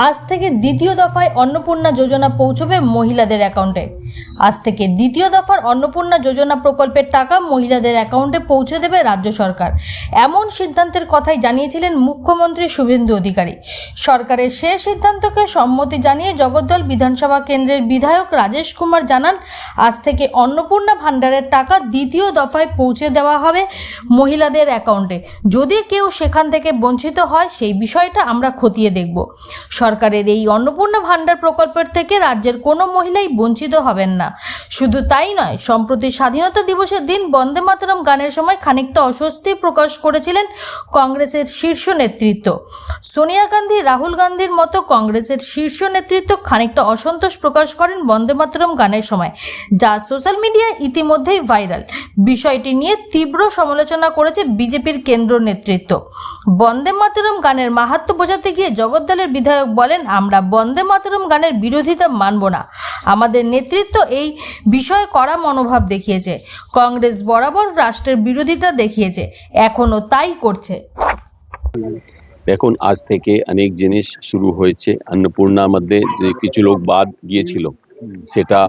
আজ থেকে দ্বিতীয় দফায় অন্নপূর্ণা যোজনা পৌঁছবে মহিলাদের অ্যাকাউন্টে। আজ থেকে দ্বিতীয় দফার অন্নপূর্ণা যোজনা প্রকল্পের টাকা মহিলাদের অ্যাকাউন্টে পৌঁছে দেবে রাজ্য সরকার। এমন সিদ্ধান্তের কথাই জানিয়েছিলেন মুখ্যমন্ত্রী শুভেন্দু অধিকারী। সরকারের সেই সিদ্ধান্তকে সম্মতি জানিয়ে জগদ্দল বিধানসভা কেন্দ্রের বিধায়ক রাজেশ কুমার জানান, আজ থেকে অন্নপূর্ণা ভাণ্ডারের টাকা দ্বিতীয় দফায় পৌঁছে দেওয়া হবে মহিলাদের অ্যাকাউন্টে। যদি কেউ সেখান থেকে বঞ্চিত হয় সেই বিষয়টা আমরা খতিয়ে দেখব। সরকারের এই অন্নপূর্ণা ভাণ্ডার প্রকল্পের থেকে রাজ্যের কোনো মহিলাই বঞ্চিত হবেন না। শুধু তাই নয়, সম্প্রতি স্বাধীনতা দিবসের দিন বন্দে মাতরম গানের সময় খানিকটা অস্বস্তি প্রকাশ করেছিলেন কংগ্রেসের শীর্ষ নেতৃত্ব। সোনিয়া গান্ধী, রাহুল গান্ধীর মতো কংগ্রেসের শীর্ষ নেতৃত্ব খানিকটা অসন্তোষ প্রকাশ করেন বন্দে মাতরম গানের সময়, যা সোশ্যাল মিডিয়ায় ইতিমধ্যেই ভাইরাল। বিষয়টি নিয়ে তীব্র সমালোচনা করেছে বিজেপির কেন্দ্র নেতৃত্ব। বন্দে মাতরম গানের মাহাত্ম্য বোঝাতে গিয়ে জগদ্দলের বিধায়ক বলেন, আমরা বন্দে মাতরম গানের বিরোধিতা মানব না। আমাদের নেতৃত্ব এই বিষয়ে কড়া মনোভাব দেখিয়েছে। কংগ্রেস বরাবর রাষ্ট্রের বিরোধিতা দেখিয়েছে, এখনো তাই করছে। দেখুন, আজ থেকে অনেক জিনিস শুরু হয়েছে। অন্নপূর্ণার মধ্যে যে কিছু লোক বাদ গিয়েছিল, সেটা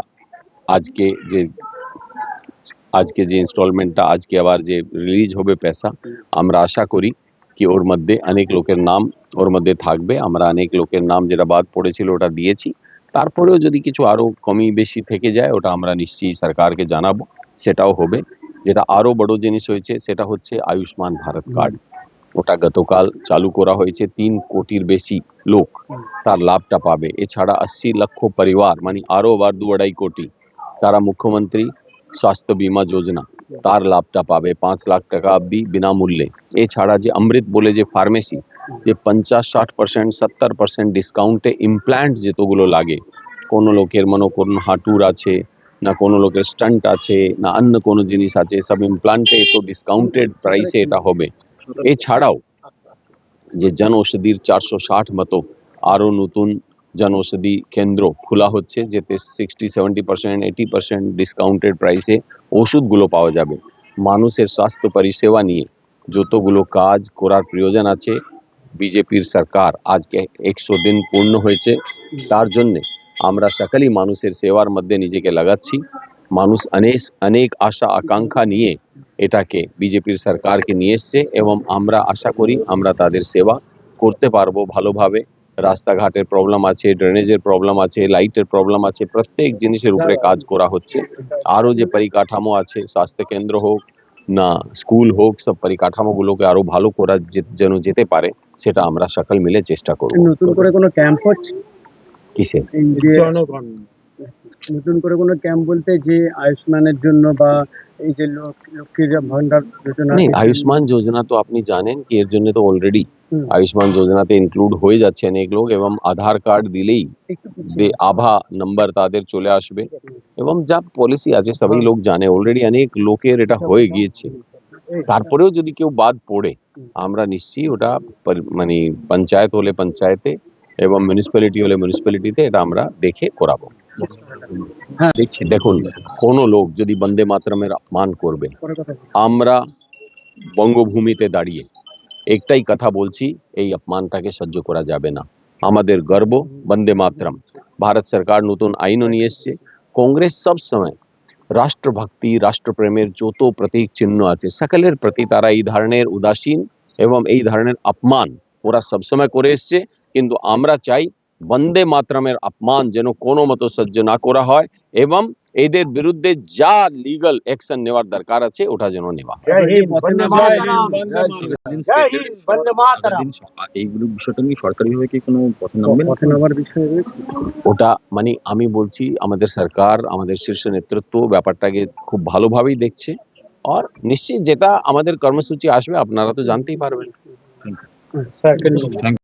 আজকে যে ইনস্টলমেন্টটা আজকে আবার যে রিলিজ হবে পয়সা, আমরা আশা করি কি ওর মধ্যে অনেক লোকের নাম ওর মধ্যে থাকবে। আমরা অনেক লোকের নাম যেটা বাদ পড়েছিল ওটা দিয়েছি। তারপরেও যদি কিছু আরো কমি বেশি থেকে যায় ওটা আমরা নিশ্চয়ই সরকারকে জানাবো, সেটাও হবে। যেটা আরো বড় জিনিস হয়েছে সেটা হচ্ছে আয়ুষ্মান ভারত কার্ড। ওটা গতকাল চালু করা হয়েছে। 3 কোটির বেশি লোক তার লাভটা পাবে। এছাড়া 80 লক্ষ পরিবার মানে আরো আবার 2-2.5 কোটি তারা মুখ্যমন্ত্রী স্বাস্থ্য বীমা যোজনা তার লাভটা পাবে 5 লাখ টাকা অবধি বিনামূল্যে। এছাড়া যে অমৃত বলে যে ফার্মেসি, যে 50-60% 70% ডিসকাউন্টে ইমপ্ল্যান্ট যেতগুলো লাগে, কোনো লোকের মনে করুন হাঁটুর আছে, না কোনো লোকের স্টান্ট আছে, না অন্য কোনো জিনিস আছে, সব ইমপ্ল্যান্টে তো ডিসকাউন্টেড প্রাইসে এটা হবে। এছাড়াও যে জন ঔষধির 460 মতো আরো নতুন জন ঔষধি কেন্দ্র খোলা হচ্ছে, যেতে 60-70% 80% ডিসকাউন্টেড প্রাইসে ওষুধগুলো পাওয়া যাবে। মানুষের স্বাস্থ্য পরিষেবা নিয়ে যতগুলো কাজ করার প্রয়োজন আছে, বিজেপির সরকার আজকে 100 দিন পূর্ণ হয়েছে, তার জন্য আমরা সকলেই মানুষের সেবার মধ্যে নিজেকে লাগাচ্ছি। মানুষ অনেক আশা আকাঙ্ক্ষা নিয়ে এটাকে বিজেপির সরকারকে নিয়ে এসছে এবং আমরা আশা করি আমরা তাদের সেবা করতে পারবো ভালোভাবে। রাস্তাঘাটের প্রবলেম আছে, ড্রেনেজের প্রবলেম আছে, লাইটের প্রবলেম আছে, প্রত্যেক জিনিসের উপরে কাজ করা হচ্ছে। আরো যে পরিকাঠামো আছে, স্বাস্থ্য কেন্দ্র হোক না স্কুল হোক, সব পরিকাঠামোগুলোকে আরো ভালো করা যেন যেতে পারে, সেটা আমরা সকল মিলে চেষ্টা করব। নতুন করে কোনো ক্যাম্প হচ্ছে কিসে? নতুন করে কোনো ক্যাম্প বলতে যে আয়ুষ্মানের জন্য বা এই যে লক্ষ্মীর ভান্ডার যোজনা? আয়ুষ্মান যোজনা তো আপনি জানেন কি এর জন্য তো অলরেডি আয়ুষ্মান যোজনাতে ইনক্লুড হয়ে যাচ্ছে অনেক লোক, এবং আধার কার্ড দিলেই আভা নাম্বার তাদের চলে আসবে, এবং যা পলিসি আছে সবাই লোক জানে অলরেডি, অনেক লোকের এটা হয়ে গিয়েছে। তারপরেও যদি কেউ বাদ পড়ে আমরা নিশ্চয়ই ওটা মানে পঞ্চায়েত হলে পঞ্চায়েতে এবং মিউনিসিপ্যালিটি হলে মিউনিসিপ্যালিটিতে এটা আমরা দেখে করাবো। দেখছি, দেখুন, কোন লোক যদি বন্দে মাতরমের অপমান করবে, আমরা বঙ্গভূমিতে দাঁড়িয়ে একটাই কথা বলছি, এই অপমানটাকে সহ্য করা যাবে না। আমাদের গর্ব বন্দে মাতরম। ভারত সরকার নতুন আইনও নিয়ে এসছে। কংগ্রেস সব সময় রাষ্ট্রভক্তি রাষ্ট্রপ্রেমের যত প্রতীক চিহ্ন আছে সকলের প্রতি তারা এই ধরনের উদাসীন এবং এই ধরনের অপমান ওরা সবসময় করে এসছে। কিন্তু আমরা চাই বন্দে মাতরমের অপমান যেন কোনো মতো সহ্য না করা হয়, এবং এদের বিরুদ্ধে যা লিগাল অ্যাকশন নেওয়ার দরকার আছে ওটা যেন নেওয়া। ওটা মানে আমি বলছি আমাদের সরকার, আমাদের শীর্ষ নেতৃত্ব ব্যাপারটাকে খুব ভালোভাবেই দেখছে, আর নিশ্চিত যেটা আমাদের কর্মসূচি আসবে আপনারা তো জানতেই পারবেন।